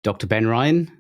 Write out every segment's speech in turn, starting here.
Dr. Ben Rein,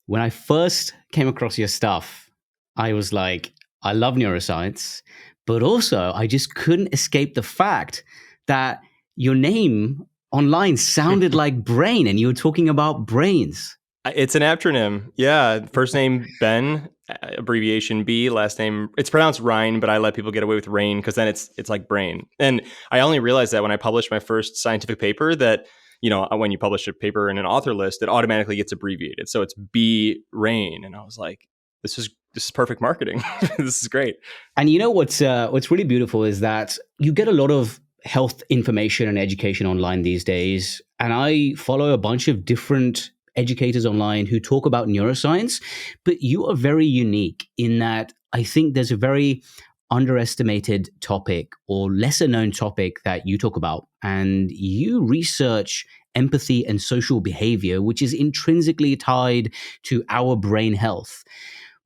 when I first came across your stuff, I was like, I love neuroscience, but also I just couldn't escape the fact that your name online sounded like brain and you were talking about brains. It's an acronym. Yeah. First name, Ben, abbreviation B, last name, it's pronounced Ryan, but I let people get away with Rain because then it's like brain. And I only realized that when I published my first scientific paper that, when you publish a paper in an author list, it automatically gets abbreviated. So it's B Rain. And I was like, this is perfect marketing. This is great. And you know what's really beautiful is that you get a lot of health information and education online these days. And I follow a bunch of different educators online who talk about neuroscience, but you are very unique in that I think there's a very underestimated topic or lesser known topic that you talk about, and you research empathy and social behavior, which is intrinsically tied to our brain health.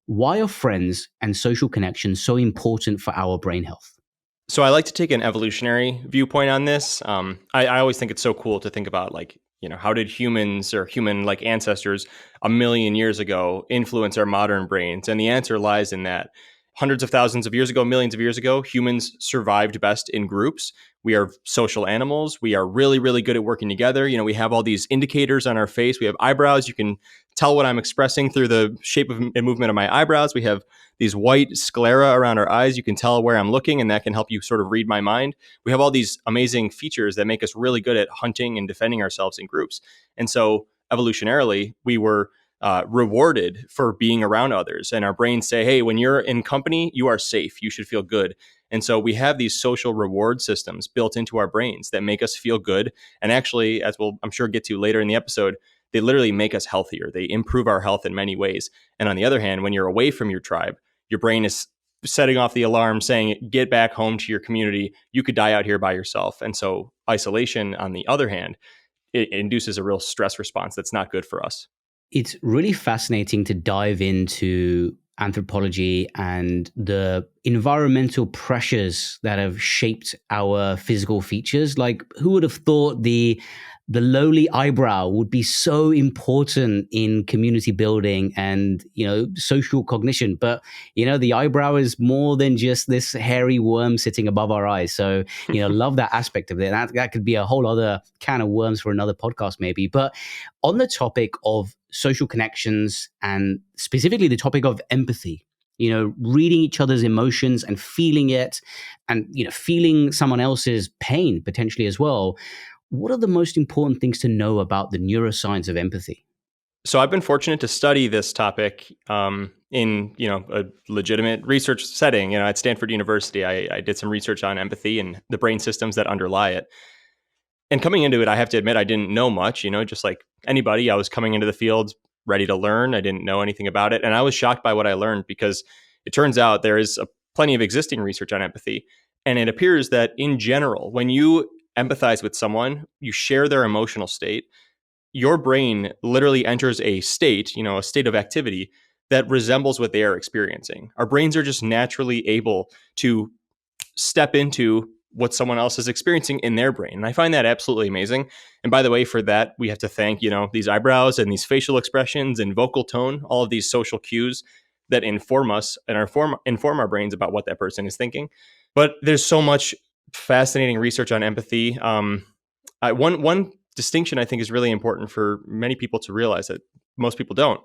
Why are friends and social connections so important for our brain health? So I like to take an evolutionary viewpoint on this. I always think it's so cool to think about, like, how did humans or human like ancestors a million years ago influence our modern brains? And the answer lies in that hundreds of thousands of years ago, millions of years ago, humans survived best in groups. We are social animals. We are really, really good at working together. We have all these indicators on our face. We have eyebrows. You can tell what I'm expressing through the shape of and movement of my eyebrows. We have these white sclera around our eyes. You can tell where I'm looking, and that can help you sort of read my mind. We have all these amazing features that make us really good at hunting and defending ourselves in groups. And so evolutionarily, we were rewarded for being around others. And our brains say, hey, when you're in company, you are safe. You should feel good. And so we have these social reward systems built into our brains that make us feel good. And actually, as we'll, I'm sure, get to later in the episode, they literally make us healthier. They improve our health in many ways. And on the other hand, when you're away from your tribe, your brain is setting off the alarm saying, get back home to your community. You could die out here by yourself. And so isolation, on the other hand, it induces a real stress response that's not good for us. It's really fascinating to dive into anthropology and the environmental pressures that have shaped our physical features. Like, who would have thought the lowly eyebrow would be so important in community building and, social cognition. But, the eyebrow is more than just this hairy worm sitting above our eyes. So, love that aspect of it. That could be a whole other can of worms for another podcast maybe. But on the topic of social connections and specifically the topic of empathy, reading each other's emotions and feeling it and, feeling someone else's pain potentially as well. What are the most important things to know about the neuroscience of empathy? So I've been fortunate to study this topic in a legitimate research setting. At Stanford University, I did some research on empathy and the brain systems that underlie it. And coming into it, I have to admit, I didn't know much. Just like anybody, I was coming into the field ready to learn. I didn't know anything about it, and I was shocked by what I learned because it turns out there is plenty of existing research on empathy, and it appears that in general, when you empathize with someone, you share their emotional state, your brain literally enters a state, a state of activity that resembles what they are experiencing. Our brains are just naturally able to step into what someone else is experiencing in their brain. And I find that absolutely amazing. And by the way, for that, we have to thank, these eyebrows and these facial expressions and vocal tone, all of these social cues that inform us and inform our brains about what that person is thinking. But there's so much fascinating research on empathy. One distinction I think is really important for many people to realize that most people don't,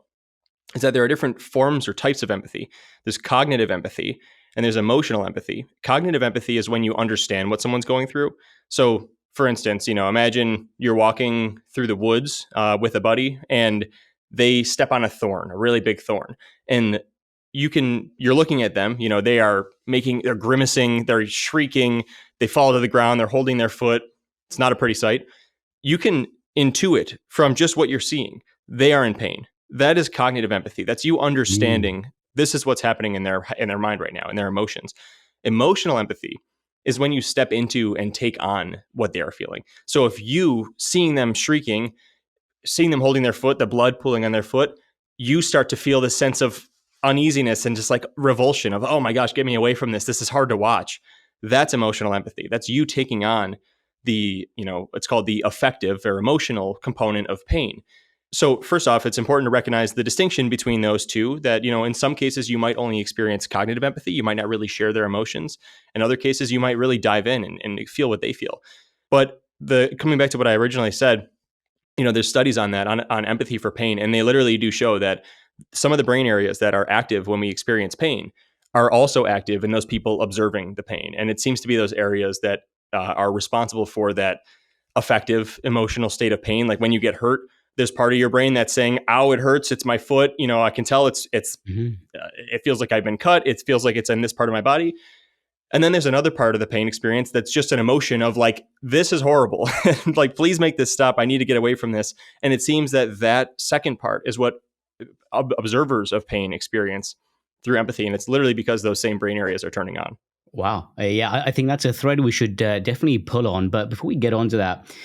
is that there are different forms or types of empathy. There's cognitive empathy and there's emotional empathy. Cognitive empathy is when you understand what someone's going through. So for instance, imagine you're walking through the woods with a buddy and they step on a thorn, a really big thorn. And you're looking at them, they're grimacing, they're shrieking, they fall to the ground, they're holding their foot. It's not a pretty sight. You can intuit from just what you're seeing, they are in pain. That is cognitive empathy. That's you understanding this is what's happening in their mind right now, in their emotions. Emotional empathy is when you step into and take on what they are feeling. So if you seeing them shrieking, seeing them holding their foot, the blood pooling on their foot, you start to feel this sense of uneasiness and just like revulsion of, oh my gosh, get me away from this. This is hard to watch. That's emotional empathy. That's you taking on the, it's called the affective or emotional component of pain. So first off, it's important to recognize the distinction between those two, that, in some cases you might only experience cognitive empathy. You might not really share their emotions. In other cases, you might really dive in and feel what they feel. But coming back to what I originally said, there's studies on that, on empathy for pain. And they literally do show that some of the brain areas that are active when we experience pain are also active in those people observing the pain. And it seems to be those areas that are responsible for that affective emotional state of pain. Like when you get hurt, there's part of your brain that's saying, ow, it hurts. It's my foot. I can tell it feels like I've been cut. It feels like it's in this part of my body. And then there's another part of the pain experience that's just an emotion of like, this is horrible. Like, please make this stop. I need to get away from this. And it seems that second part is what observers of pain experience through empathy. And it's literally because those same brain areas are turning on. Wow. Yeah, I think that's a thread we should definitely pull on. But before we get on to that,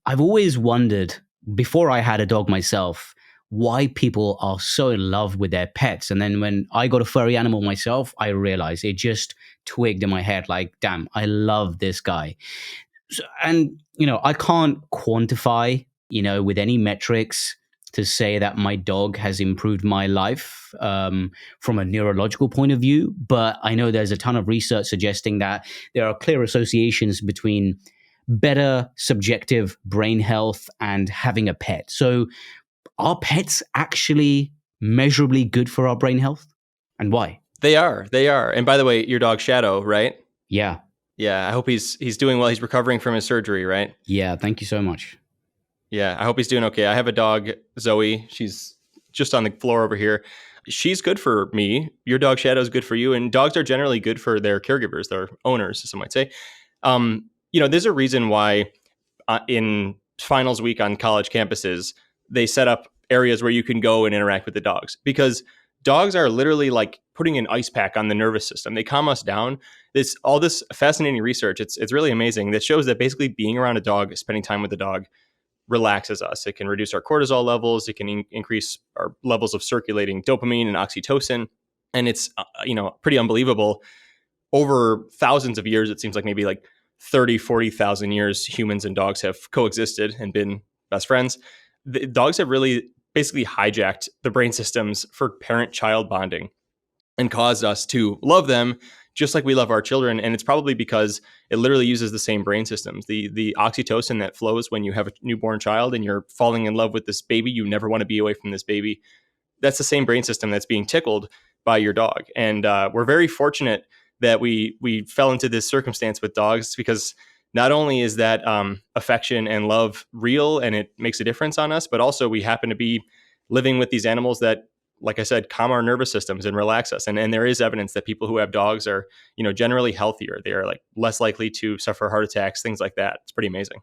I've always wondered, before I had a dog myself, why people are so in love with their pets. And then when I got a furry animal myself, I realized it just twigged in my head like, damn, I love this guy. So, and, I can't quantify, with any metrics to say that my dog has improved my life from a neurological point of view. But I know there's a ton of research suggesting that there are clear associations between better subjective brain health and having a pet. So are pets actually measurably good for our brain health? And why? They are. And by the way, your dog Shadow, right? Yeah. Yeah. I hope he's doing well. He's recovering from his surgery, right? Yeah. Thank you so much. Yeah. I hope he's doing okay. I have a dog, Zoe. She's just on the floor over here. She's good for me. Your dog Shadow is good for you. And dogs are generally good for their caregivers, their owners, some might say. There's a reason why in finals week on college campuses, they set up areas where you can go and interact with the dogs, because dogs are literally like putting an ice pack on the nervous system. They calm us down. All this fascinating research. It's really amazing that shows that basically being around a dog, spending time with the dog, relaxes us. It can reduce our cortisol levels. It can increase our levels of circulating dopamine and oxytocin. And it's, pretty unbelievable. Over thousands of years, it seems like maybe like 30, 40,000 years, humans and dogs have coexisted and been best friends. The dogs have really basically hijacked the brain systems for parent-child bonding and caused us to love them just like we love our children. And it's probably because it literally uses the same brain systems. The oxytocin that flows when you have a newborn child and you're falling in love with this baby, you never want to be away from this baby. That's the same brain system that's being tickled by your dog. And we're very fortunate that we fell into this circumstance with dogs, because not only is that affection and love real and it makes a difference on us, but also we happen to be living with these animals that, like I said, calm our nervous systems and relax us. And there is evidence that people who have dogs are, generally healthier. They are like less likely to suffer heart attacks, things like that. It's pretty amazing.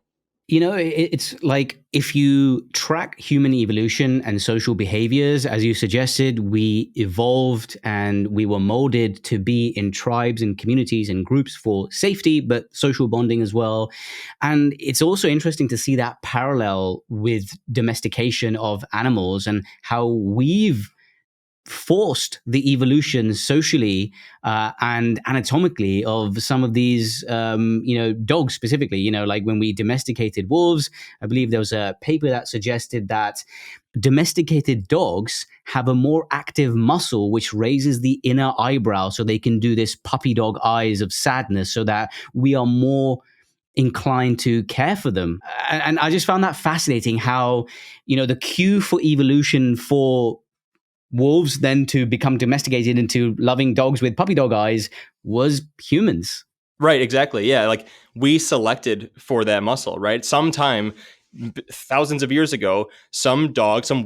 It's like if you track human evolution and social behaviors, as you suggested, we evolved and we were molded to be in tribes and communities and groups for safety, but social bonding as well. And it's also interesting to see that parallel with domestication of animals and how we've forced the evolution socially and anatomically of some of these, dogs specifically. Like when we domesticated wolves, I believe there was a paper that suggested that domesticated dogs have a more active muscle which raises the inner eyebrow so they can do this puppy dog eyes of sadness, so that we are more inclined to care for them. And I just found that fascinating how, the cue for evolution for wolves then to become domesticated into loving dogs with puppy dog eyes was humans. Right, exactly. Yeah, like we selected for that muscle, right? Sometime thousands of years ago, some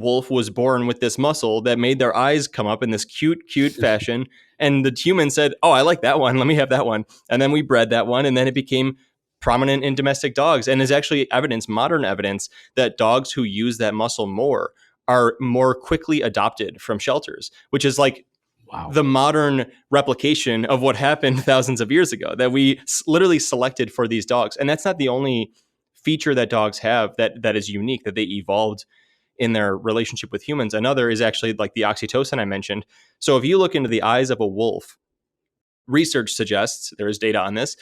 wolf was born with this muscle that made their eyes come up in this cute fashion. And the human said, oh, I like that one. Let me have that one. And then we bred that one. And then it became prominent in domestic dogs. And there's actually modern evidence, that dogs who use that muscle more are more quickly adopted from shelters, which is like the modern replication of what happened thousands of years ago, that we literally selected for these dogs. And that's not the only feature that dogs have that is unique, that they evolved in their relationship with humans. Another is actually like the oxytocin I mentioned. So if you look into the eyes of a wolf, research suggests, there is data on this,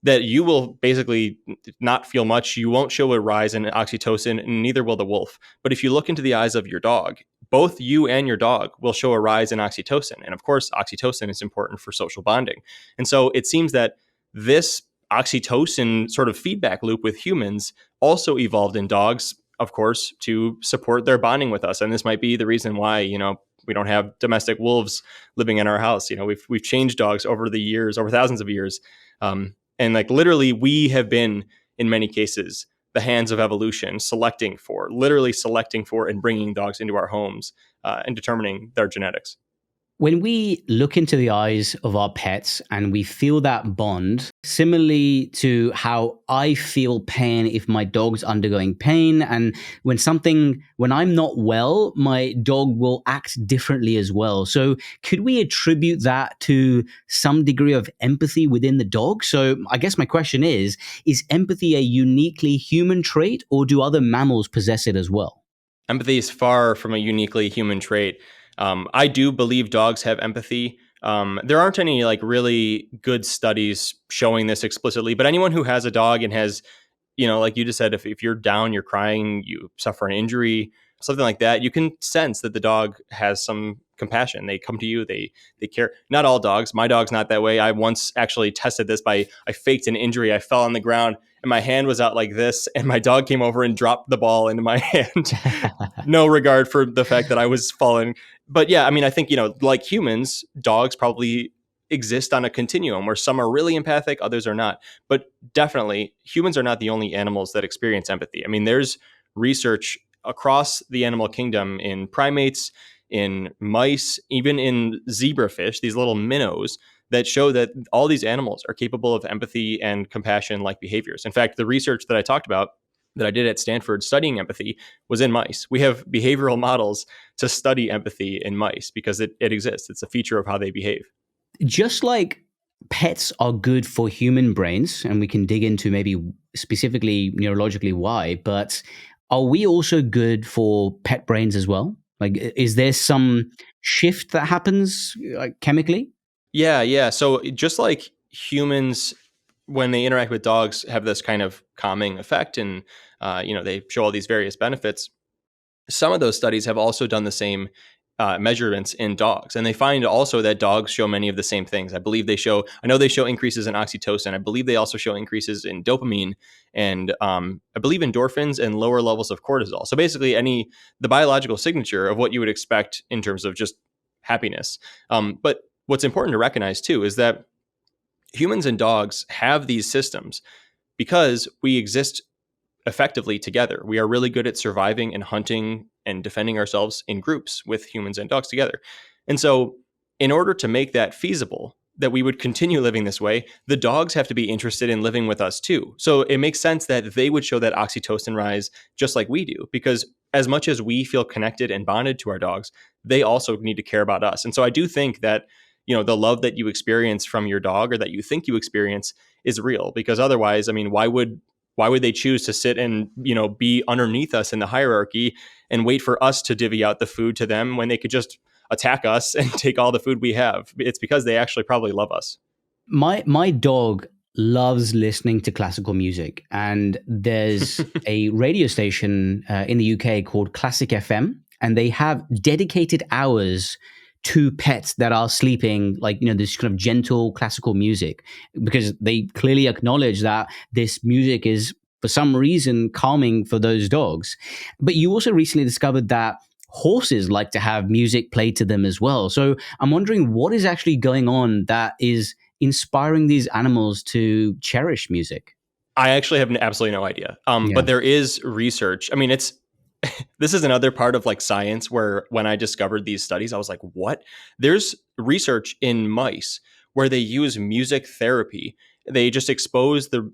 that you will basically not feel much. You won't show a rise in oxytocin, and neither will the wolf. But if you look into the eyes of your dog, both you and your dog will show a rise in oxytocin. And of course, oxytocin is important for social bonding. And so it seems that this oxytocin sort of feedback loop with humans also evolved in dogs, of course, to support their bonding with us. And this might be the reason why, we don't have domestic wolves living in our house. We've changed dogs over the years, over thousands of years. And like literally, we have been, in many cases, the hands of evolution, literally selecting for and bringing dogs into our homes and determining their genetics. When we look into the eyes of our pets and we feel that bond, similarly to how I feel pain if my dog's undergoing pain, and when I'm not well, my dog will act differently as well. So could we attribute that to some degree of empathy within the dog? So I guess my question is empathy a uniquely human trait, or do other mammals possess it as well? Empathy is far from a uniquely human trait. I do believe dogs have empathy. There aren't any like really good studies showing this explicitly, but anyone who has a dog and has, like you just said, if you're down, you're crying, you suffer an injury, something like that, you can sense that the dog has some compassion. They come to you, they care. Not all dogs. My dog's not that way. I once actually tested this I faked an injury. I fell on the ground and my hand was out like this, and my dog came over and dropped the ball into my hand. No regard for the fact that I was falling. But yeah, I mean, I think, like humans, dogs probably exist on a continuum where some are really empathic, others are not. But definitely, humans are not the only animals that experience empathy. I mean, there's research across the animal kingdom in primates, in mice, even in zebrafish, these little minnows, that show that all these animals are capable of empathy and compassion like behaviors. In fact, the research that I talked about that I did at Stanford studying empathy was in mice. We have behavioral models to study empathy in mice because it exists. It's a feature of how they behave. Just like pets are good for human brains, and we can dig into maybe specifically neurologically why, but are we also good for pet brains as well? Like, is there some shift that happens chemically? Yeah. So just like humans, when they interact with dogs, have this kind of calming effect, and they show all these various benefits. Some of those studies have also done the same measurements in dogs, and they find also that dogs show many of the same things. I know they show increases in oxytocin. I believe they also show increases in dopamine, and I believe endorphins and lower levels of cortisol. So basically, the biological signature of what you would expect in terms of just happiness. But what's important to recognize too is that humans and dogs have these systems because we exist effectively together. We are really good at surviving and hunting and defending ourselves in groups with humans and dogs together. And so, in order to make that feasible, that we would continue living this way, the dogs have to be interested in living with us too. So it makes sense that they would show that oxytocin rise just like we do, because as much as we feel connected and bonded to our dogs, they also need to care about us. And so I do think that, the love that you experience from your dog, or that you think you experience, is real, because otherwise, I mean, why would they choose to sit and, be underneath us in the hierarchy and wait for us to divvy out the food to them when they could just attack us and take all the food we have? It's because they actually probably love us. My dog loves listening to classical music, and there's a radio station in the UK called Classic FM, and they have dedicated hours to pets that are sleeping, like, this kind of gentle classical music, because they clearly acknowledge that this music is for some reason calming for those dogs. But you also recently discovered that horses like to have music played to them as well. So I'm wondering what is actually going on that is inspiring these animals to cherish music. I actually have absolutely no idea. Yeah. But there is research. I mean, this is another part of like science where when I discovered these studies, I was like, what? There's research in mice where they use music therapy. They just expose the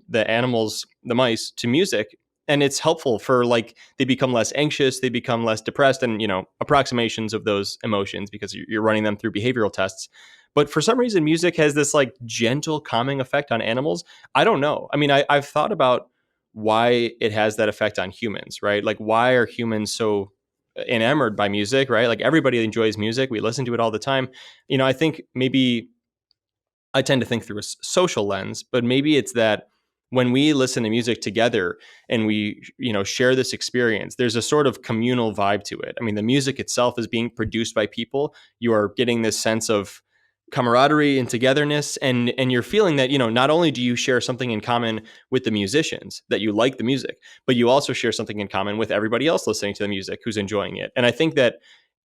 mice to music, and it's helpful for, like, they become less anxious, they become less depressed, and, approximations of those emotions because you're running them through behavioral tests. But for some reason, music has this like gentle calming effect on animals. I don't know. I mean, I've thought about why it has that effect on humans, right? Like, why are humans so enamored by music, right? Like, everybody enjoys music. We listen to it all the time. I think maybe I tend to think through a social lens, but maybe it's that when we listen to music together and we, share this experience, there's a sort of communal vibe to it. I mean, the music itself is being produced by people. You are getting this sense of camaraderie and togetherness, and you're feeling that, not only do you share something in common with the musicians, that you like the music, but you also share something in common with everybody else listening to the music who's enjoying it. And I think that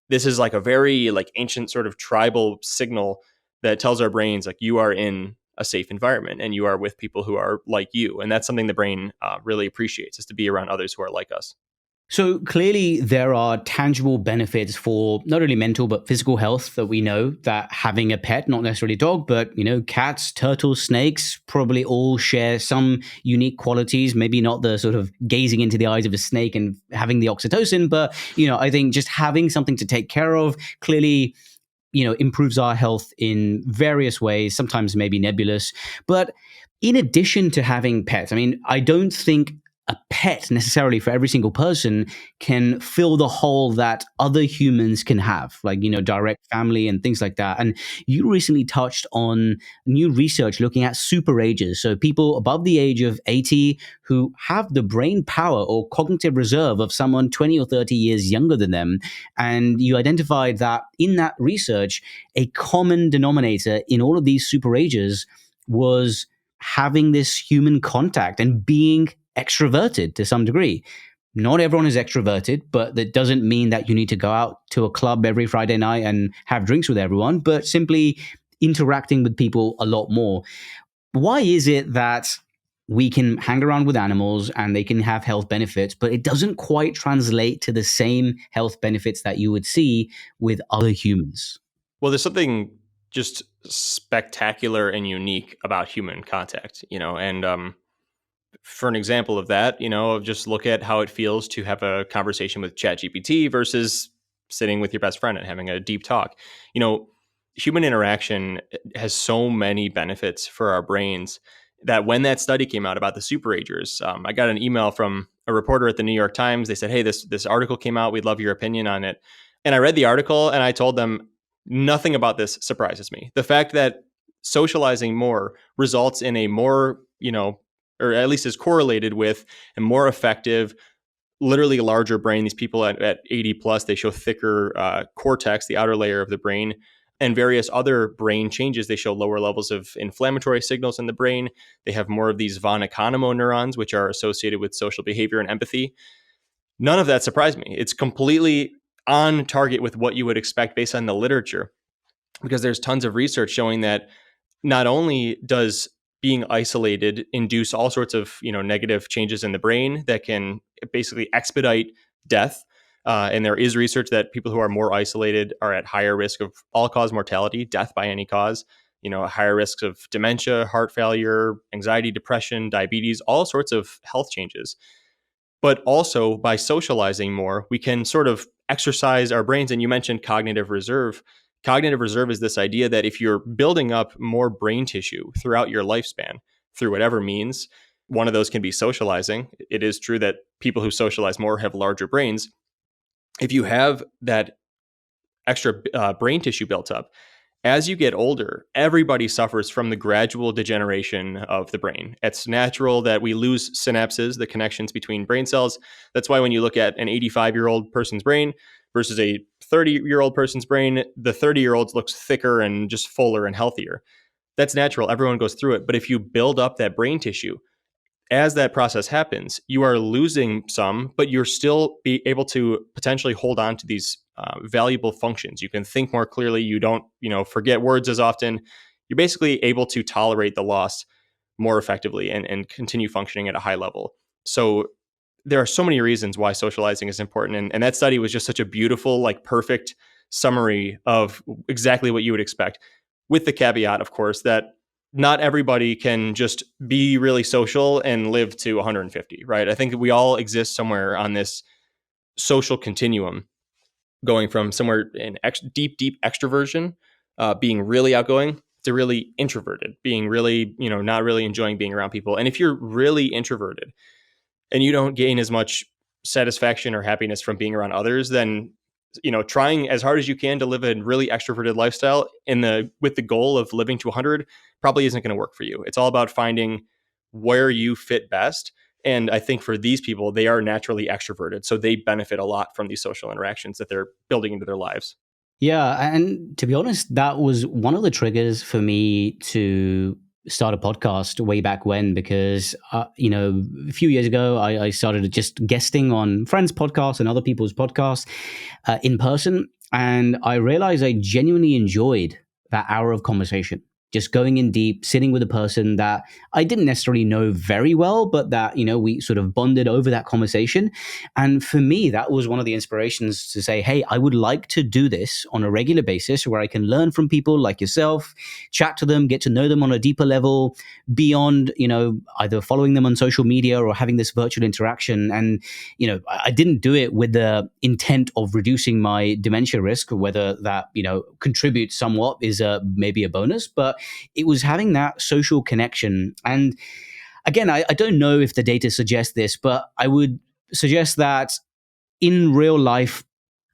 this is like a very like ancient sort of tribal signal that tells our brains like you are in a safe environment and you are with people who are like you. And that's something the brain really appreciates, is to be around others who are like us. So clearly, there are tangible benefits for not only mental but physical health that we know that having a pet, not necessarily a dog, but cats, turtles, snakes, probably all share some unique qualities. Maybe not the sort of gazing into the eyes of a snake and having the oxytocin, but I think just having something to take care of clearly improves our health in various ways, sometimes maybe nebulous. But in addition to having pets, I mean, I don't think a pet necessarily for every single person can fill the hole that other humans can have, like, direct family and things like that. And you recently touched on new research looking at super-agers. So people above the age of 80 who have the brain power or cognitive reserve of someone 20 or 30 years younger than them. And you identified that in that research, a common denominator in all of these super-agers was having this human contact and being extroverted to some degree. Not everyone is extroverted, but that doesn't mean that you need to go out to a club every Friday night and have drinks with everyone, but simply interacting with people a lot more. Why is it that we can hang around with animals and they can have health benefits, but it doesn't quite translate to the same health benefits that you would see with other humans? Well, there's something just spectacular and unique about human contact, and for an example of that, just look at how it feels to have a conversation with ChatGPT versus sitting with your best friend and having a deep talk. Human interaction has so many benefits for our brains that when that study came out about the super-agers, I got an email from a reporter at the New York Times. They said, "Hey, this article came out. We'd love your opinion on it." And I read the article and I told them, nothing about this surprises me. The fact that socializing more results in a more, or at least is correlated with a more effective, literally larger brain. These people at 80 plus, they show thicker cortex, the outer layer of the brain, and various other brain changes. They show lower levels of inflammatory signals in the brain. They have more of these von Economo neurons, which are associated with social behavior and empathy. None of that surprised me. It's completely on target with what you would expect based on the literature, because there's tons of research showing that not only does being isolated induce all sorts of negative changes in the brain that can basically expedite death. And there is research that people who are more isolated are at higher risk of all-cause mortality, death by any cause, higher risks of dementia, heart failure, anxiety, depression, diabetes, all sorts of health changes. But also by socializing more, we can sort of exercise our brains. And you mentioned cognitive reserve. Cognitive reserve is this idea that if you're building up more brain tissue throughout your lifespan, through whatever means, one of those can be socializing. It is true that people who socialize more have larger brains. If you have that extra brain tissue built up, as you get older, everybody suffers from the gradual degeneration of the brain. It's natural that we lose synapses, the connections between brain cells. That's why when you look at an 85-year-old person's brain versus a 30-year-old person's brain, the 30-year-old looks thicker and just fuller and healthier. That's natural. Everyone goes through it. But if you build up that brain tissue, as that process happens, you are losing some, but you're still be able to potentially hold on to these valuable functions. You can think more clearly. You don't, forget words as often. You're basically able to tolerate the loss more effectively and continue functioning at a high level. So there are so many reasons why socializing is important. And that study was just such a beautiful, like perfect summary of exactly what you would expect, with the caveat, of course, that not everybody can just be really social and live to 150, right? I think that we all exist somewhere on this social continuum, going from somewhere in deep extroversion, being really outgoing, to really introverted, being really, not really enjoying being around people. And if you're really introverted and you don't gain as much satisfaction or happiness from being around others, then trying as hard as you can to live a really extroverted lifestyle with the goal of living to 100 probably isn't going to work for you. It's all about finding where you fit best. And I think for these people, they are naturally extroverted. So they benefit a lot from these social interactions that they're building into their lives. Yeah, and to be honest, that was one of the triggers for me to start a podcast way back when, because a few years ago I started just guesting on friends' podcasts and other people's podcasts in person, and I realized I genuinely enjoyed that hour of conversation. Just going in deep, sitting with a person that I didn't necessarily know very well, but that, we sort of bonded over that conversation. And for me, that was one of the inspirations to say, hey, I would like to do this on a regular basis where I can learn from people like yourself, chat to them, get to know them on a deeper level beyond, either following them on social media or having this virtual interaction. And, I didn't do it with the intent of reducing my dementia risk, whether that, contributes somewhat is maybe a bonus, but it was having that social connection. And again, I don't know if the data suggests this, but I would suggest that in real life,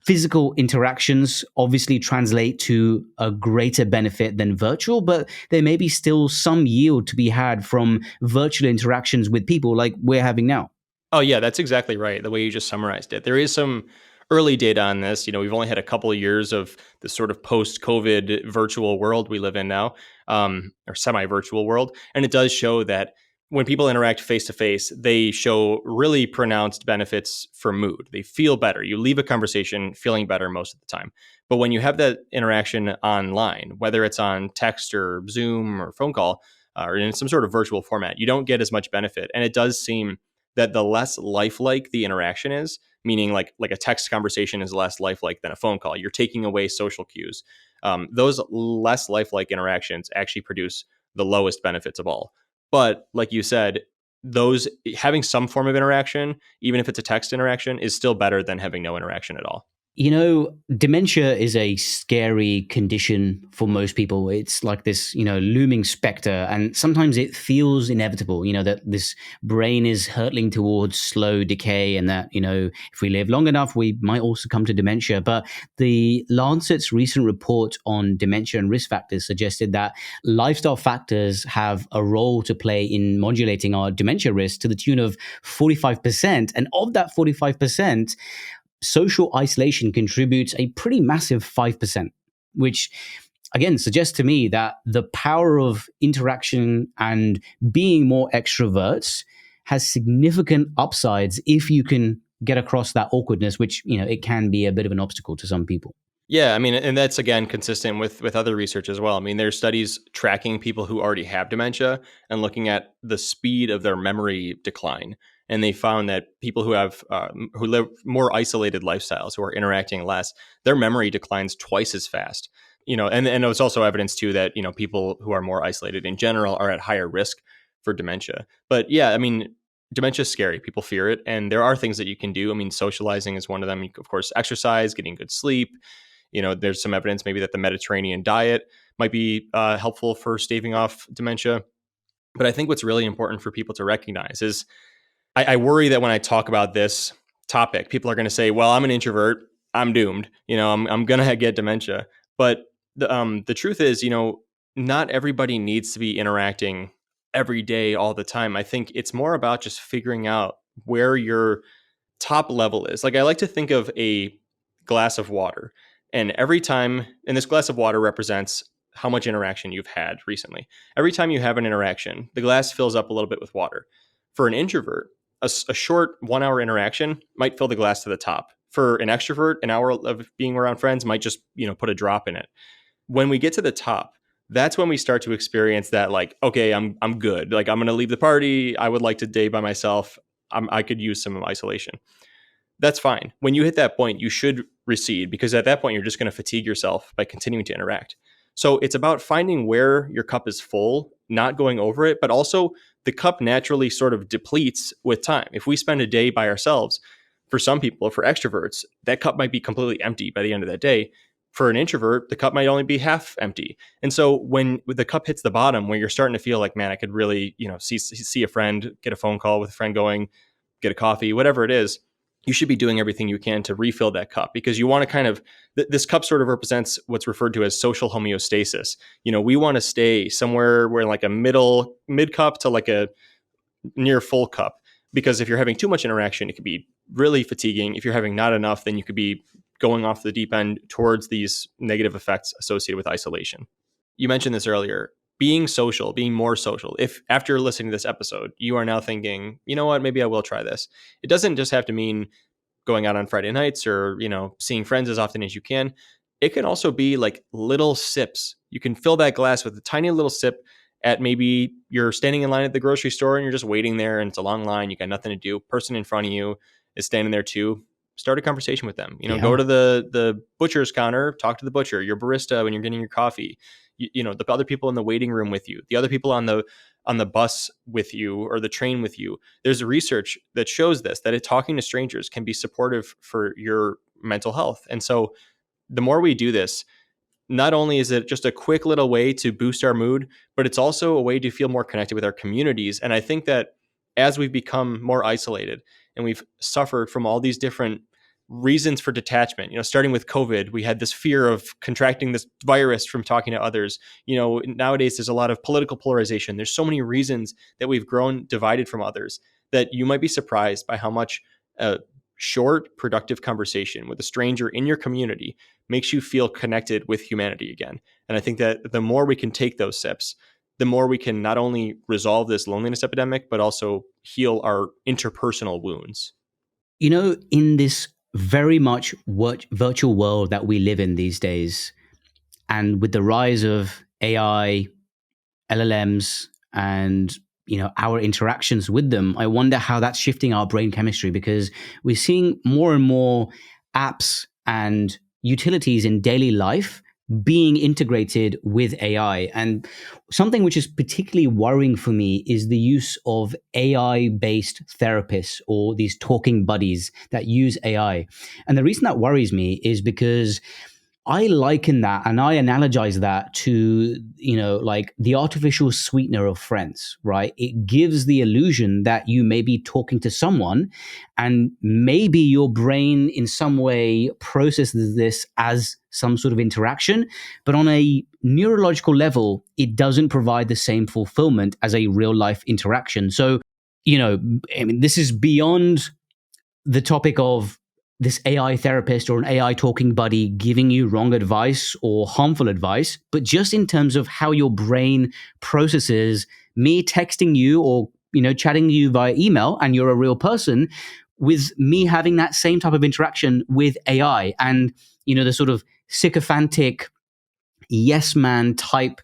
physical interactions obviously translate to a greater benefit than virtual, but there may be still some yield to be had from virtual interactions with people like we're having now. Oh, yeah, that's exactly right. The way you just summarized it. There is some early data on this. We've only had a couple of years of the sort of post-COVID virtual world we live in now, or semi-virtual world. And it does show that when people interact face to face, they show really pronounced benefits for mood. They feel better. You leave a conversation feeling better most of the time. But when you have that interaction online, whether it's on text or Zoom or phone call, or in some sort of virtual format, you don't get as much benefit. And it does seem that the less lifelike the interaction is, meaning like a text conversation is less lifelike than a phone call. You're taking away social cues. Those less lifelike interactions actually produce the lowest benefits of all. But like you said, those having some form of interaction, even if it's a text interaction, is still better than having no interaction at all. Dementia is a scary condition for most people. It's like this, looming specter, and sometimes it feels inevitable, that this brain is hurtling towards slow decay, and that, if we live long enough, we might also come to dementia. But the Lancet's recent report on dementia and risk factors suggested that lifestyle factors have a role to play in modulating our dementia risk to the tune of 45%. And of that 45%, social isolation contributes a pretty massive 5%, which again suggests to me that the power of interaction and being more extroverts has significant upsides if you can get across that awkwardness, which, it can be a bit of an obstacle to some people. Yeah, I mean, and that's again consistent with other research as well. I mean, there's studies tracking people who already have dementia and looking at the speed of their memory decline, and they found that people who live more isolated lifestyles, who are interacting less, their memory declines twice as fast. And there's also evidence too that people who are more isolated in general are at higher risk for dementia. But yeah, I mean, dementia is scary. People fear it, and there are things that you can do. I mean, socializing is one of them. Of course, exercise, getting good sleep. There's some evidence maybe that the Mediterranean diet might be helpful for staving off dementia. But I think what's really important for people to recognize is I worry that when I talk about this topic, people are going to say, well, I'm an introvert. I'm doomed. I'm going to get dementia. But the truth is, not everybody needs to be interacting every day, all the time. I think it's more about just figuring out where your top level is. Like I like to think of a glass of water. And this glass of water represents how much interaction you've had recently. Every time you have an interaction, the glass fills up a little bit with water. For an introvert, a short 1 hour interaction might fill the glass to the top. For an extrovert, an hour of being around friends might just, put a drop in it. When we get to the top, that's when we start to experience that, like, okay, I'm good. Like, I'm going to leave the party. I would like to day by myself. I could use some isolation. That's fine. When you hit that point, you should recede, because at that point, you're just going to fatigue yourself by continuing to interact. So it's about finding where your cup is full, not going over it, but also the cup naturally sort of depletes with time. If we spend a day by ourselves, for some people, for extroverts, that cup might be completely empty by the end of that day. For an introvert, the cup might only be half empty. And so when the cup hits the bottom, where you're starting to feel like, man, I could really, see a friend, get a phone call with a friend going, get a coffee, whatever it is, you should be doing everything you can to refill that cup, because you want to kind of, this cup sort of represents what's referred to as social homeostasis. We want to stay somewhere where like a mid cup to like a near full cup, because if you're having too much interaction, it could be really fatiguing. If you're having not enough, then you could be going off the deep end towards these negative effects associated with isolation. You mentioned this earlier, being social, being more social. If after listening to this episode, you are now thinking, you know what, maybe I will try this. It doesn't just have to mean going out on Friday nights or, seeing friends as often as you can. It can also be like little sips. You can fill that glass with a tiny little sip at, maybe you're standing in line at the grocery store and you're just waiting there and it's a long line. You got nothing to do. Person in front of you is standing there too. Start a conversation with them. Yeah. Go to the butcher's counter, talk to the butcher, your barista when you're getting your coffee. The other people in the waiting room with you, the other people on the bus with you or the train with you. There's research that shows this, that talking to strangers can be supportive for your mental health. And so the more we do this, not only is it just a quick little way to boost our mood, but it's also a way to feel more connected with our communities. And I think that as we've become more isolated and we've suffered from all these different reasons for detachment, starting with COVID, we had this fear of contracting this virus from talking to others. Nowadays there's a lot of political polarization. There's so many reasons that we've grown divided from others, that you might be surprised by how much a short, productive conversation with a stranger in your community makes you feel connected with humanity again. And I think that the more we can take those sips, the more we can not only resolve this loneliness epidemic, but also heal our interpersonal wounds. In this very much virtual world that we live in these days, and with the rise of AI, LLMs, and our interactions with them, I wonder how that's shifting our brain chemistry, because we're seeing more and more apps and utilities in daily life being integrated with AI. And something which is particularly worrying for me is the use of AI-based therapists, or these talking buddies that use AI. And the reason that worries me is because I liken that and I analogize that to, like the artificial sweetener of friends, right? It gives the illusion that you may be talking to someone, and maybe your brain in some way processes this as some sort of interaction, but on a neurological level, it doesn't provide the same fulfillment as a real life interaction. So, this is beyond the topic of this AI therapist or an AI talking buddy giving you wrong advice or harmful advice, but just in terms of how your brain processes me texting you or, chatting you via email, and you're a real person, with me having that same type of interaction with AI, and, the sort of sycophantic yes man type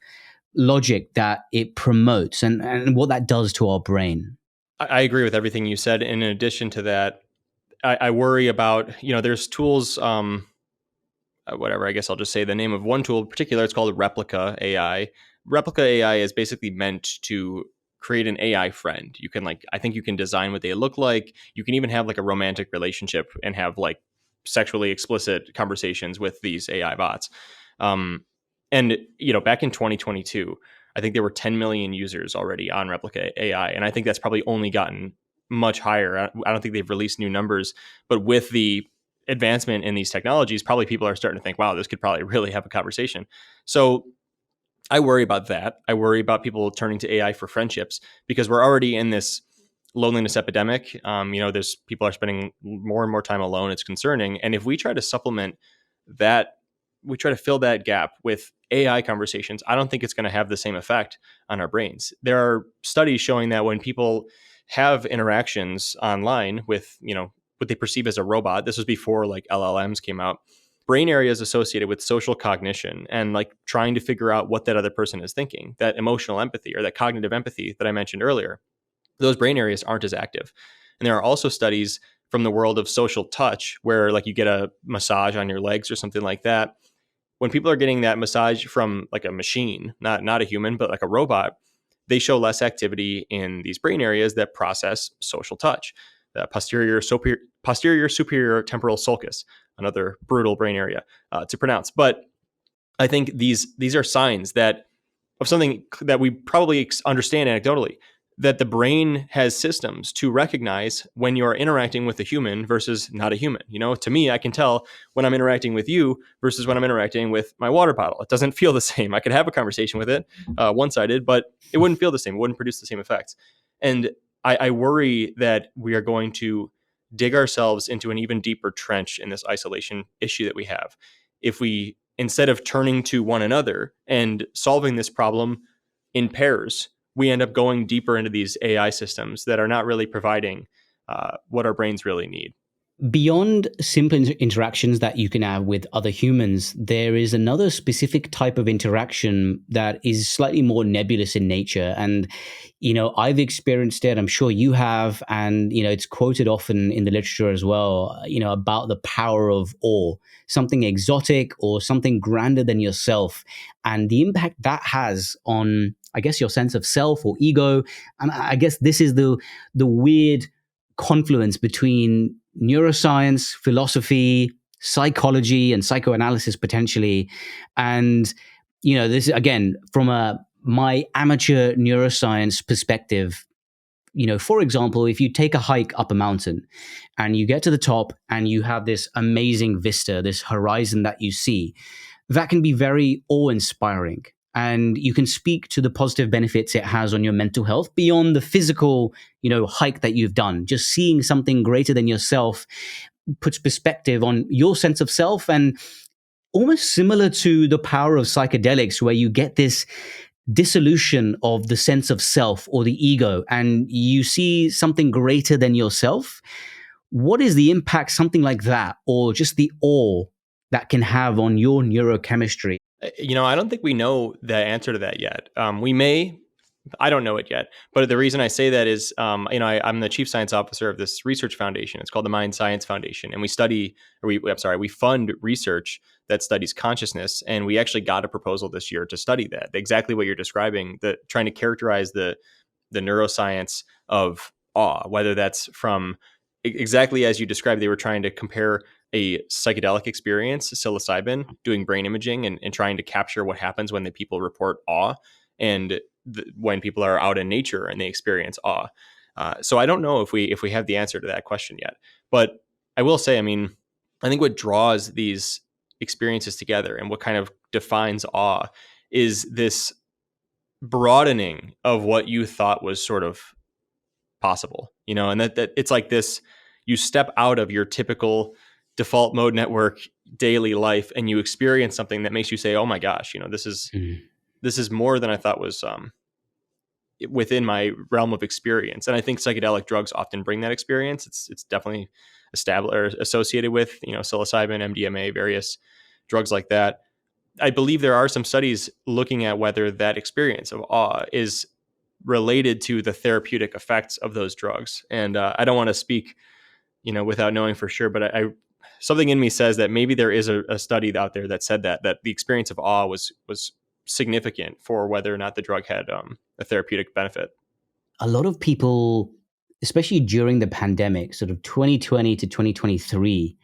logic that it promotes, and what that does to our brain. I agree with everything you said. And in addition to that, I worry about, there's tools, whatever, I guess I'll just say the name of one tool in particular. It's called Replica AI. Replica AI is basically meant to create an AI friend. You can I think you can design what they look like. You can even have like a romantic relationship and have like sexually explicit conversations with these AI bots. And, back in 2022, I think there were 10 million users already on Replica AI. And I think that's probably only gotten much higher. I don't think they've released new numbers, but with the advancement in these technologies, probably people are starting to think, wow, this could probably really have a conversation. So I worry about that. I worry about people turning to AI for friendships, because we're already in this loneliness epidemic. There's people are spending more and more time alone. It's concerning. And if we try to supplement that, we try to fill that gap with AI conversations, I don't think it's going to have the same effect on our brains. There are studies showing that when people have interactions online with, what they perceive as a robot, this was before like LLMs came out, brain areas associated with social cognition and like trying to figure out what that other person is thinking, that emotional empathy or that cognitive empathy that I mentioned earlier, those brain areas aren't as active. And there are also studies from the world of social touch where like you get a massage on your legs or something like that. When people are getting that massage from like a machine, not a human, but like a robot, they show less activity in these brain areas that process social touch. The posterior superior temporal sulcus, another brutal brain area to pronounce. But I think these are signs that of something that we probably understand anecdotally. that the brain has systems to recognize when you're interacting with a human versus not a human. To me, I can tell when I'm interacting with you versus when I'm interacting with my water bottle. It doesn't feel the same. I could have a conversation with it one-sided, but it wouldn't feel the same. It wouldn't produce the same effects. And I worry that we are going to dig ourselves into an even deeper trench in this isolation issue that we have if we, instead of turning to one another and solving this problem in pairs, we end up going deeper into these AI systems that are not really providing what our brains really need. Beyond simple interactions that you can have with other humans, there is another specific type of interaction that is slightly more nebulous in nature. And, I've experienced it, I'm sure you have. And, it's quoted often in the literature as well, about the power of awe, something exotic or something grander than yourself, and the impact that has on, I guess, your sense of self or ego. And I guess this is the weird confluence between neuroscience, philosophy, psychology, and psychoanalysis potentially. And, this again, from my amateur neuroscience perspective, for example, if you take a hike up a mountain and you get to the top and you have this amazing vista, this horizon that you see, that can be very awe-inspiring. And you can speak to the positive benefits it has on your mental health beyond the physical, hike that you've done. Just seeing something greater than yourself puts perspective on your sense of self, and almost similar to the power of psychedelics, where you get this dissolution of the sense of self or the ego, and you see something greater than yourself. What is the impact something like that, or just the awe that can have on your neurochemistry? I don't think we know the answer to that yet. We may, I don't know it yet. But the reason I say that is, I'm the chief science officer of this research foundation. It's called the Mind Science Foundation. And we fund research that studies consciousness. And we actually got a proposal this year to study that, exactly what you're describing, trying to characterize the neuroscience of awe, whether that's from exactly as you described. They were trying to compare a psychedelic experience, psilocybin, doing brain imaging and trying to capture what happens when the people report awe, and when people are out in nature and they experience awe. So I don't know if we have the answer to that question yet. But I will say, I think what draws these experiences together and what kind of defines awe is this broadening of what you thought was sort of possible, and that it's like this, you step out of your typical default mode network daily life and you experience something that makes you say, oh my gosh, this is more than I thought was within my realm of experience. And I think psychedelic drugs often bring that experience. It's definitely established or associated with, psilocybin, MDMA, various drugs like that. I believe there are some studies looking at whether that experience of awe is related to the therapeutic effects of those drugs. And I don't want to speak, without knowing for sure, but I something in me says that maybe there is a study out there that said that the experience of awe was significant for whether or not the drug had a therapeutic benefit. A lot of people, especially during the pandemic, sort of 2020 to 2023,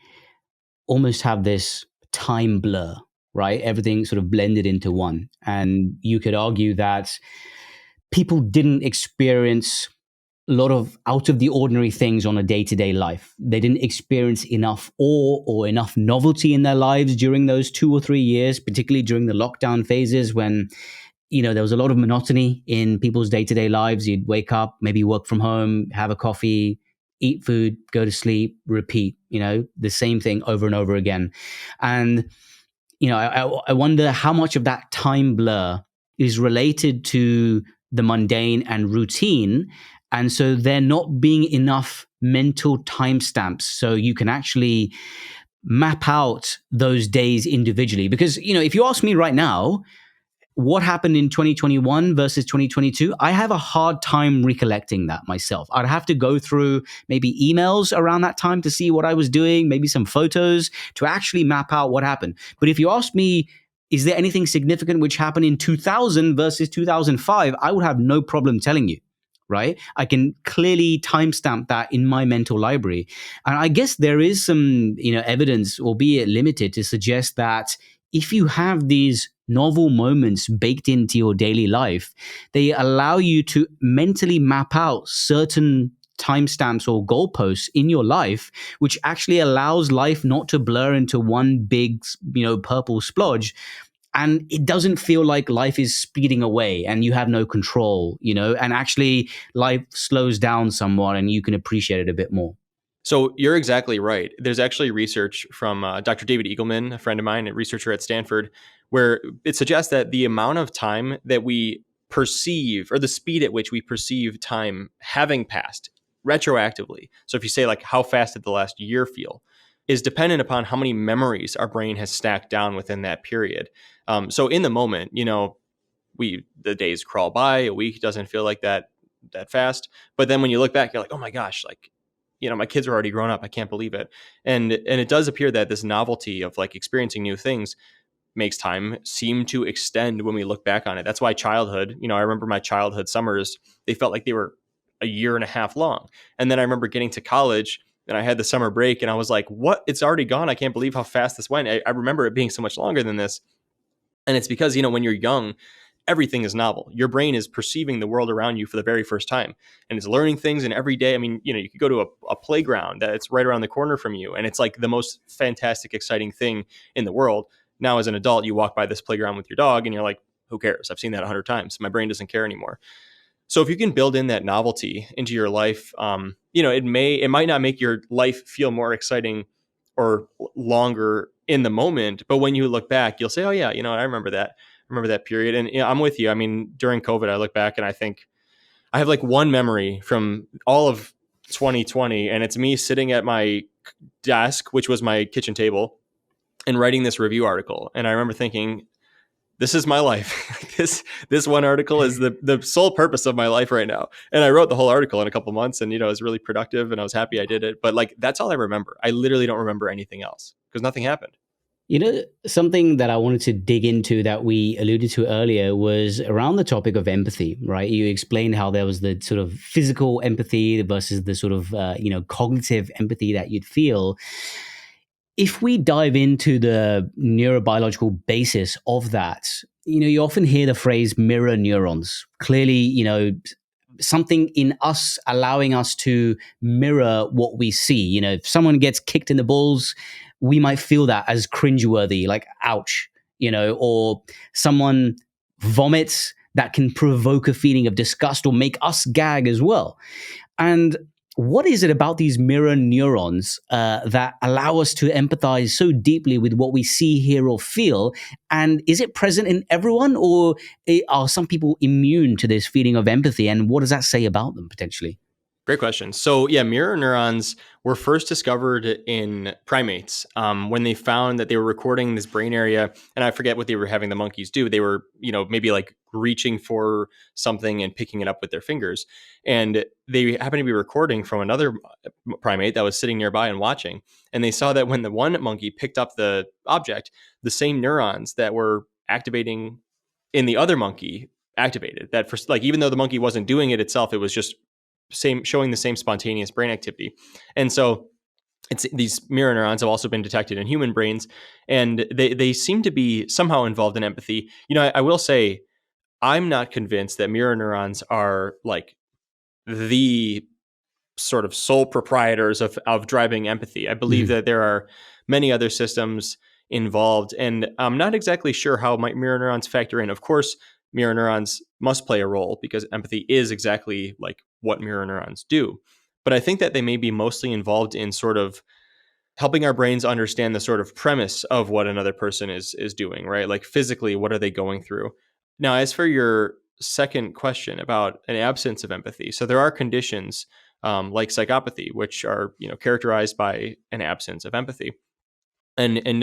almost have this time blur, right? Everything sort of blended into one. And you could argue that people didn't experience a lot of out of the ordinary things on a day-to-day life. They didn't experience enough awe or enough novelty in their lives during those 2 or 3 years, particularly during the lockdown phases when, there was a lot of monotony in people's day-to-day lives. You'd wake up, maybe work from home, have a coffee, eat food, go to sleep, repeat, the same thing over and over again. And, I wonder how much of that time blur is related to the mundane and routine. And so there not being enough mental timestamps so you can actually map out those days individually. Because, if you ask me right now, what happened in 2021 versus 2022, I have a hard time recollecting that myself. I'd have to go through maybe emails around that time to see what I was doing, maybe some photos to actually map out what happened. But if you ask me, is there anything significant which happened in 2000 versus 2005, I would have no problem telling you. Right? I can clearly timestamp that in my mental library. And I guess there is some, evidence, albeit limited, to suggest that if you have these novel moments baked into your daily life, they allow you to mentally map out certain timestamps or goalposts in your life, which actually allows life not to blur into one big, purple splodge. And it doesn't feel like life is speeding away and you have no control, and actually life slows down somewhat and you can appreciate it a bit more. So you're exactly right. There's actually research from Dr. David Eagleman, a friend of mine, a researcher at Stanford, where it suggests that the amount of time that we perceive, or the speed at which we perceive time having passed retroactively. So if you say, like, how fast did the last year feel, is dependent upon how many memories our brain has stacked down within that period. So in the moment, the days crawl by. A week doesn't feel like that fast. But then when you look back, you're like, oh my gosh, like, my kids are already grown up. I can't believe it. And it does appear that this novelty of, like, experiencing new things makes time seem to extend when we look back on it. That's why childhood, I remember my childhood summers, they felt like they were a year and a half long. And then I remember getting to college and I had the summer break and I was like, what? It's already gone. I can't believe how fast this went. I remember it being so much longer than this. And it's because, when you're young, everything is novel. Your brain is perceiving the world around you for the very first time and it's learning things. And every day, I mean, you could go to a playground that's right around the corner from you. And it's like the most fantastic, exciting thing in the world. Now, as an adult, you walk by this playground with your dog and you're like, who cares? I've seen that 100 times. My brain doesn't care anymore. So if you can build in that novelty into your life, it might not make your life feel more exciting or longer in the moment, but when you look back, you'll say, oh yeah, I remember that. I remember that period. And I'm with you. I mean, during COVID, I look back and I think I have like one memory from all of 2020, and it's me sitting at my desk, which was my kitchen table, and writing this review article. And I remember thinking, this is my life. This one article is the sole purpose of my life right now. And I wrote the whole article in a couple months, and it was really productive, and I was happy I did it. But like, that's all I remember. I literally don't remember anything else because nothing happened. Something that I wanted to dig into that we alluded to earlier was around the topic of empathy, right? You explained how there was the sort of physical empathy versus the sort of, cognitive empathy that you'd feel. If we dive into the neurobiological basis of that, you often hear the phrase mirror neurons. Clearly, something in us allowing us to mirror what we see. If someone gets kicked in the balls, we might feel that as cringeworthy, like ouch, or someone vomits, that can provoke a feeling of disgust or make us gag as well. And what is it about these mirror neurons that allow us to empathize so deeply with what we see, hear, or feel? And is it present in everyone, or are some people immune to this feeling of empathy? And what does that say about them potentially? Great question. So yeah, mirror neurons were first discovered in primates when they found that they were recording this brain area, and I forget what they were having the monkeys do. They were, maybe like reaching for something and picking it up with their fingers, and they happened to be recording from another primate that was sitting nearby and watching. And they saw that when the one monkey picked up the object, the same neurons that were activating in the other monkey activated. That for like, even though the monkey wasn't doing it itself, it was just showing the same spontaneous brain activity. And so these mirror neurons have also been detected in human brains, and they seem to be somehow involved in empathy. I will say, I'm not convinced that mirror neurons are like the sort of sole proprietors of driving empathy. I believe that there are many other systems involved, and I'm not exactly sure how mirror neurons factor in. Of course, mirror neurons must play a role because empathy is exactly like what mirror neurons do. But I think that they may be mostly involved in sort of helping our brains understand the sort of premise of what another person is doing, right? Like physically, what are they going through? Now, as for your second question about an absence of empathy, so there are conditions like psychopathy, which are characterized by an absence of empathy, and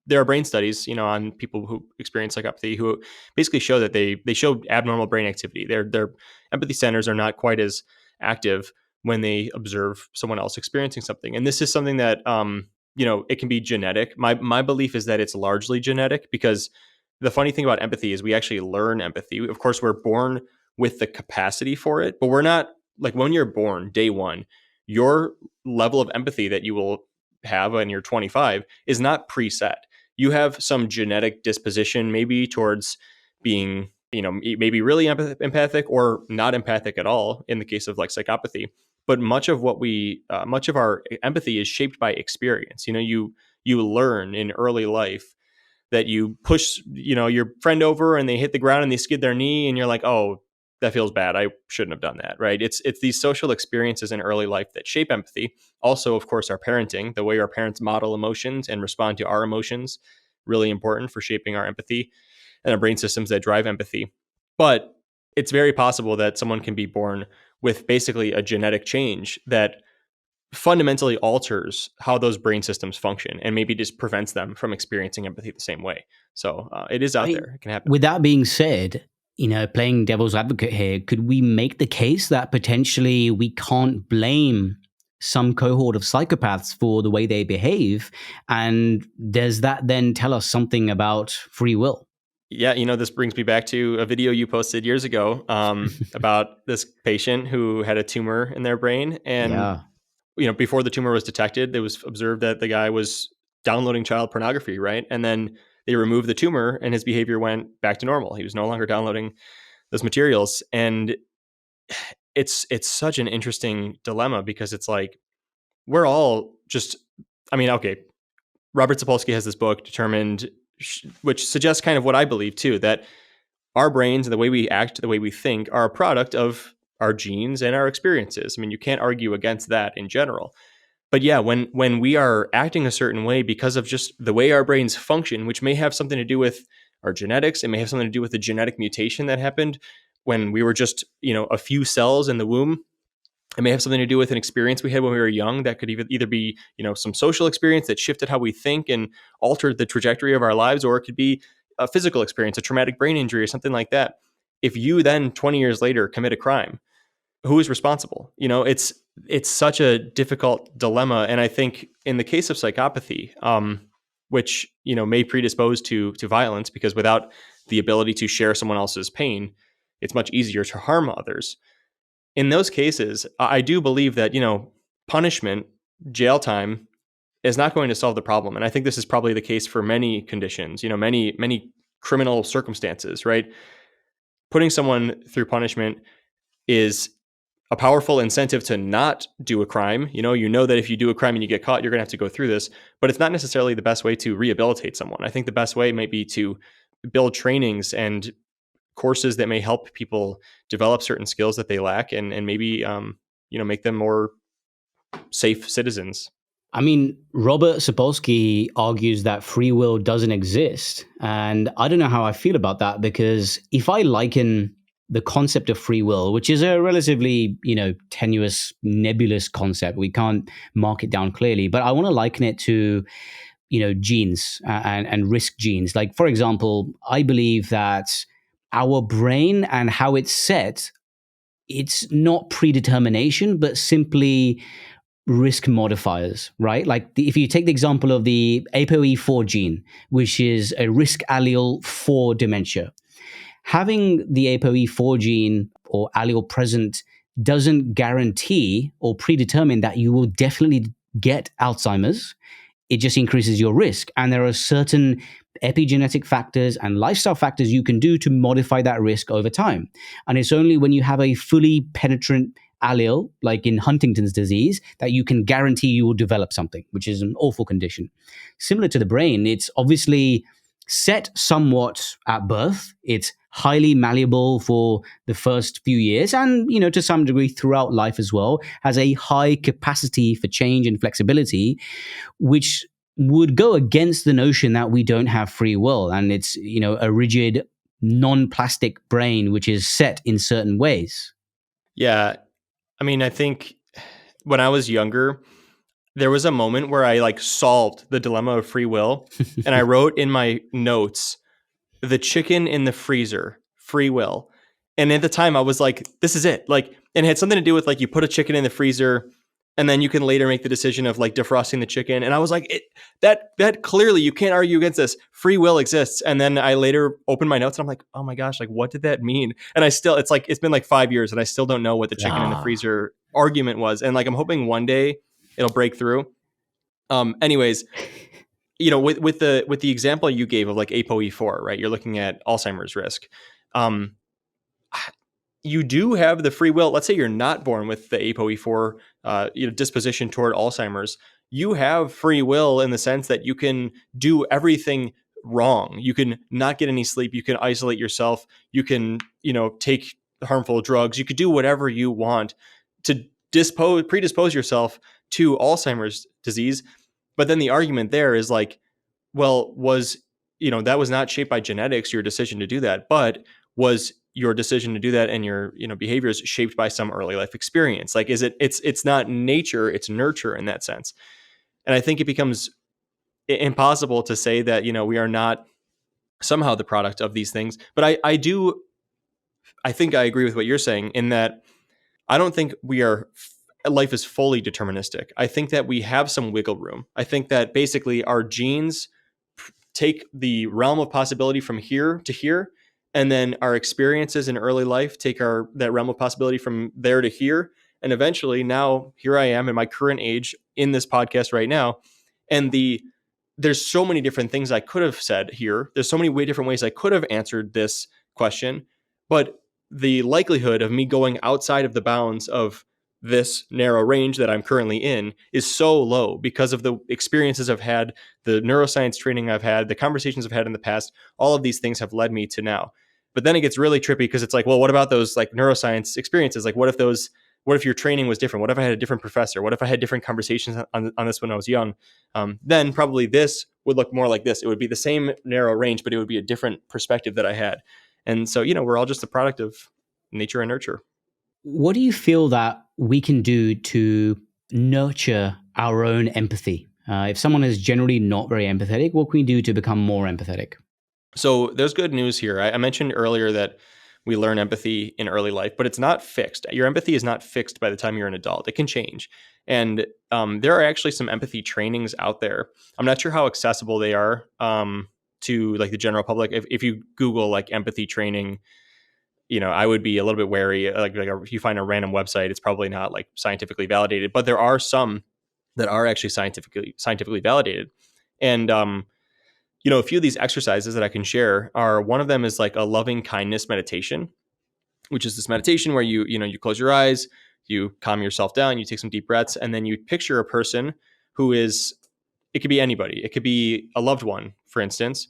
there are brain studies, on people who experience psychopathy who basically show that they show abnormal brain activity. Their empathy centers are not quite as active when they observe someone else experiencing something. And this is something that, it can be genetic. My belief is that it's largely genetic, because the funny thing about empathy is we actually learn empathy. Of course, we're born with the capacity for it, but we're not, like, when you're born, day one, your level of empathy that you will have when you're 25 is not preset. you have some genetic disposition maybe towards being, maybe really empathic or not empathic at all in the case of like psychopathy. But much of our empathy is shaped by experience. You learn in early life that you push, your friend over and they hit the ground and they skid their knee and you're like, oh, that feels bad. I shouldn't have done that, right? It's these social experiences in early life that shape empathy. Also, of course, our parenting, the way our parents model emotions and respond to our emotions, really important for shaping our empathy and our brain systems that drive empathy. But it's very possible that someone can be born with basically a genetic change that fundamentally alters how those brain systems function and maybe just prevents them from experiencing empathy the same way. So it is out there. It can happen. With that being said, playing devil's advocate here, could we make the case that potentially we can't blame some cohort of psychopaths for the way they behave? And does that then tell us something about free will? Yeah, this brings me back to a video you posted years ago about this patient who had a tumor in their brain. And, before the tumor was detected, it was observed that the guy was downloading child pornography, right? And then they removed the tumor and his behavior went back to normal. He was no longer downloading those materials. And it's such an interesting dilemma because it's like, we're all just, okay, Robert Sapolsky has this book, Determined, which suggests kind of what I believe too, that our brains and the way we act, the way we think are a product of our genes and our experiences. You can't argue against that in general. But yeah, when we are acting a certain way because of just the way our brains function, which may have something to do with our genetics, it may have something to do with the genetic mutation that happened when we were just, a few cells in the womb. It may have something to do with an experience we had when we were young that could either be, some social experience that shifted how we think and altered the trajectory of our lives, or it could be a physical experience, a traumatic brain injury or something like that. If you then 20 years later commit a crime, who is responsible? It's such a difficult dilemma. And I think in the case of psychopathy, which, may predispose to violence, because without the ability to share someone else's pain, it's much easier to harm others. In those cases, I do believe that, punishment, jail time is not going to solve the problem. And I think this is probably the case for many conditions, many criminal circumstances, right? Putting someone through punishment is a powerful incentive to not do a crime. You know that if you do a crime and you get caught, you're going to have to go through this, but it's not necessarily the best way to rehabilitate someone. I think the best way might be to build trainings and courses that may help people develop certain skills that they lack and maybe, make them more safe citizens. Robert Sapolsky argues that free will doesn't exist. And I don't know how I feel about that, because if I liken the concept of free will, which is a relatively, tenuous, nebulous concept, we can't mark it down clearly, but I want to liken it to, genes and risk genes. Like, for example, I believe that our brain and how it's set, it's not predetermination, but simply risk modifiers, right? Like if you take the example of the ApoE4 gene, which is a risk allele for dementia, having the ApoE4 gene or allele present doesn't guarantee or predetermine that you will definitely get Alzheimer's. It just increases your risk. And there are certain epigenetic factors and lifestyle factors you can do to modify that risk over time. And it's only when you have a fully penetrant allele, like in Huntington's disease, that you can guarantee you will develop something, which is an awful condition. Similar to the brain, it's obviously set somewhat at birth. It's highly malleable for the first few years and, to some degree throughout life as well, has a high capacity for change and flexibility, which would go against the notion that we don't have free will. And it's, a rigid, non-plastic brain, which is set in certain ways. Yeah. I think when I was younger, there was a moment where I solved the dilemma of free will. And I wrote in my notes, the chicken in the freezer, free will. And at the time I was like, this is it. And it had something to do with you put a chicken in the freezer and then you can later make the decision of defrosting the chicken. And I was like, that clearly you can't argue against this. Free will exists. And then I later opened my notes and I'm like, oh my gosh, what did that mean? And I still, it's been 5 years and I still don't know what the chicken in the freezer argument was. And I'm hoping one day it'll break through. Anyways, with the example you gave of like ApoE4, right? You're looking at Alzheimer's risk. Um, you do have the free will. Let's say you're not born with the ApoE4 disposition toward Alzheimer's. You have free will in the sense that you can do everything wrong. You can not get any sleep. You can isolate yourself. You can, take harmful drugs. You could do whatever you want to predispose yourself to Alzheimer's disease. But then the argument there is like, well, that was not shaped by genetics, your decision to do that, but was your decision to do that and your behaviors shaped by some early life experience? Like, it's not nature, it's nurture in that sense. And I think it becomes impossible to say that we are not somehow the product of these things. But I think I agree with what you're saying in that I don't think life is fully deterministic. I think that we have some wiggle room. I think that basically our genes take the realm of possibility from here to here, and then our experiences in early life take that realm of possibility from there to here. And eventually now here I am in my current age in this podcast right now. And there's so many different things I could have said here. There's so many different ways I could have answered this question, but the likelihood of me going outside of the bounds of this narrow range that I'm currently in is so low because of the experiences I've had, the neuroscience training I've had, the conversations I've had in the past. All of these things have led me to now. But then it gets really trippy because it's like, well, what about those like neuroscience experiences? Like, what if your training was different? What if I had a different professor? What if I had different conversations on this when I was young? Then probably this would look more like this. It would be the same narrow range, but it would be a different perspective that I had. And so, we're all just a product of nature and nurture. What do you feel that we can do to nurture our own empathy? If someone is generally not very empathetic, what can we do to become more empathetic? So there's good news here. I mentioned earlier that we learn empathy in early life, but it's not fixed. Your empathy is not fixed by the time you're an adult. It can change. And there are actually some empathy trainings out there. I'm not sure how accessible they are to like the general public. If you Google like empathy training, I would be a little bit wary. Like if you find a random website, it's probably not like scientifically validated, but there are some that are actually scientifically validated. And a few of these exercises that I can share are, one of them is like a loving kindness meditation, which is this meditation where you close your eyes, you calm yourself down, you take some deep breaths, and then you picture a person who is, it could be anybody. It could be a loved one, for instance.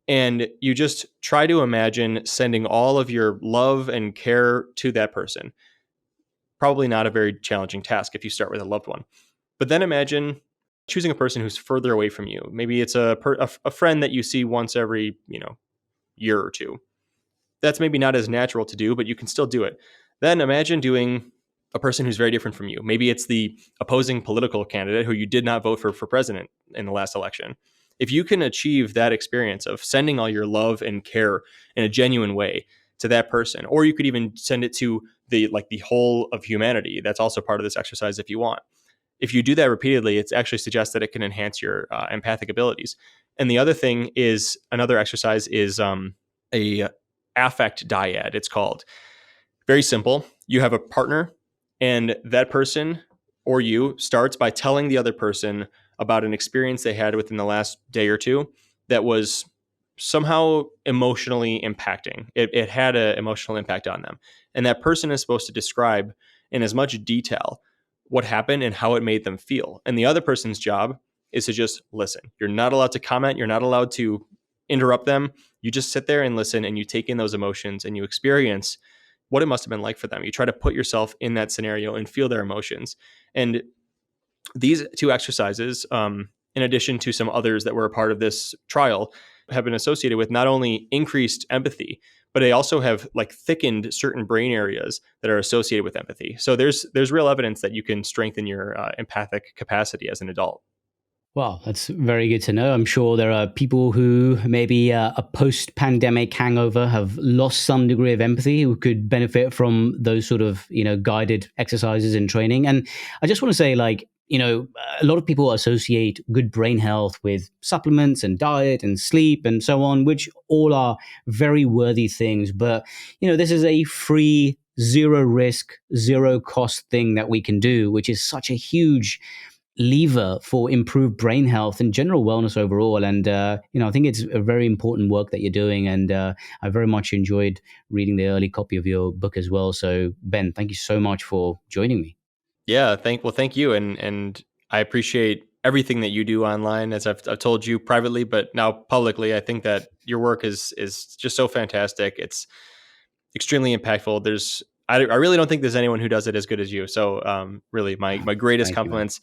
And you just try to imagine sending all of your love and care to that person. Probably not a very challenging task if you start with a loved one. But then imagine choosing a person who's further away from you. Maybe it's a friend that you see once every, year or two. That's maybe not as natural to do, but you can still do it. Then imagine doing a person who's very different from you. Maybe it's the opposing political candidate who you did not vote for president in the last election. If you can achieve that experience of sending all your love and care in a genuine way to that person, or you could even send it to the whole of humanity. That's also part of this exercise if you want. If you do that repeatedly, it actually suggests that it can enhance your empathic abilities. And the other thing is, another exercise is a affect dyad, it's called. Very simple. You have a partner, and that person or you starts by telling the other person about an experience they had within the last day or two that was somehow emotionally impacting. It had an emotional impact on them. And that person is supposed to describe in as much detail what happened and how it made them feel. And the other person's job is to just listen. You're not allowed to comment. You're not allowed to interrupt them. You just sit there and listen, and you take in those emotions and you experience what it must have been like for them. You try to put yourself in that scenario and feel their emotions. And these two exercises, in addition to some others that were a part of this trial, have been associated with not only increased empathy, but they also have thickened certain brain areas that are associated with empathy. So there's real evidence that you can strengthen your empathic capacity as an adult. Well, that's very good to know. I'm sure there are people who maybe a post-pandemic hangover have lost some degree of empathy who could benefit from those sort of, guided exercises and training. And I just want to say, a lot of people associate good brain health with supplements and diet and sleep and so on, which all are very worthy things. But, this is a free, zero risk, zero cost thing that we can do, which is such a huge lever for improved brain health and general wellness overall. And I think it's a very important work that you're doing. And I very much enjoyed reading the early copy of your book as well. So Ben, thank you so much for joining me. Yeah, thank you, and I appreciate everything that you do online, as I've told you privately, but now publicly. I think that your work is just so fantastic. It's extremely impactful. I really don't think there's anyone who does it as good as you. So really, my greatest Thank you, man. compliments.